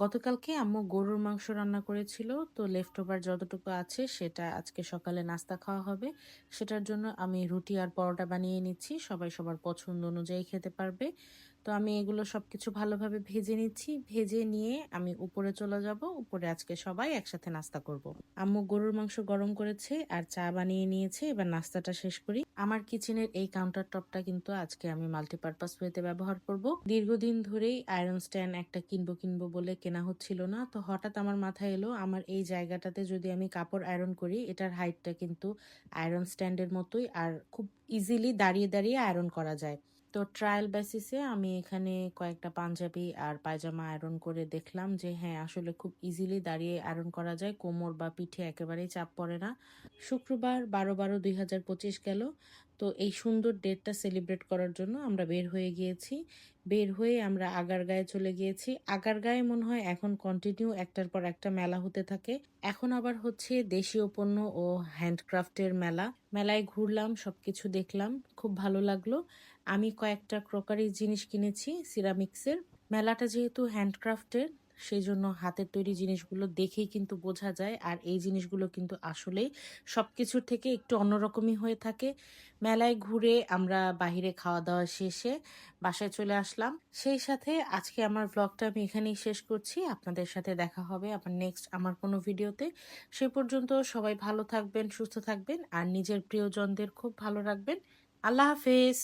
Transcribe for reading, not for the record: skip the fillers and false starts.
গতকালকে আম্মু গরুর মাংস রান্না করেছিল, তো লেফট ওভার যতটুকু আছে সেটা আজকে সকালে নাস্তা খাওয়া হবে। সেটার জন্য আমি রুটি আর পরোটা বানিয়ে নিচ্ছি, সবাই সবার পছন্দ অনুযায়ী খেতে পারবে। তো আমি এগুলো সবকিছু ভালোভাবে ভেজে নিচ্ছি, ভেজে নিয়ে আমি উপরে চলে যাব। উপরে আজকে সবাই একসাথে নাস্তা করব। আম্মু গরুর মাংস গরম করেছে আর চা বানিয়ে নিয়েছে, এবার নাস্তাটা শেষ করি। আমার কিচেনের এই কাউন্টার টপটা কিন্তু আজকে আমি মাল্টিপারপাস ওয়েতে ব্যবহার করব। দীর্ঘদিন ধরেই আয়রন স্ট্যান্ড একটা কিনবো কিনবো বলে কেনা হচ্ছিল না, তো হঠাৎ আমার মাথায় এলো আমার এই জায়গাটাতে যদি আমি কাপড় আয়রন করি, এটার হাইটটা কিন্তু আয়রন স্ট্যান্ডের মতোই আর খুব ইজিলি দাঁড়িয়ে দাঁড়িয়ে আয়রন করা যায়। তো ট্রায়াল বেসিসে আমি এখানে কয়েকটা পাঞ্জাবি আর পায়জামা আয়রন করে দেখলাম যে হ্যাঁ, আসলে খুব ইজিলি দাঁড়িয়ে আয়রন করা যায়, কোমর বা পিঠে একেবারেই চাপ পড়ে না। শুক্রবার 12/12/2025 গেল। তো এই সুন্দর ডেটটা সেলিব্রেট করার জন্য আমরা বের হয়ে গিয়েছি। বের হয়ে আমরা আগারগাঁয়ে চলে গিয়েছি। আগারগাঁয়ে মনে হয় এখন কন্টিনিউ একটার পর একটা মেলা হতে থাকে। এখন আবার হচ্ছে দেশীয় পণ্য ও হ্যান্ডক্রাফটের মেলা। মেলায় ঘুরলাম, সবকিছু দেখলাম, খুব ভালো লাগলো। আমি কয়েকটা ক্রকারি জিনিস কিনেছি সিরামিক্সের। মেলাটা যেহেতু হ্যান্ডক্রাফটের, সেই জন্য হাতের তৈরি জিনিসগুলো দেখেই কিন্তু বোঝা যায়, আর এই জিনিসগুলো কিন্তু আসলেই সবকিছুর থেকে একটু অন্যরকমই হয়ে থাকে। মেলায় ঘুরে আমরা বাহিরে খাওয়া দাওয়া শেষে বাসায় চলে আসলাম। সেই সাথে আজকে আমার ব্লগটা আমি এখানেই শেষ করছি। আপনাদের সাথে দেখা হবে আবার নেক্সট আমার কোনো ভিডিওতে। সে পর্যন্ত সবাই ভালো থাকবেন, সুস্থ থাকবেন আর নিজের প্রিয়জনদের খুব ভালো রাখবেন। আল্লাহ হাফেজ।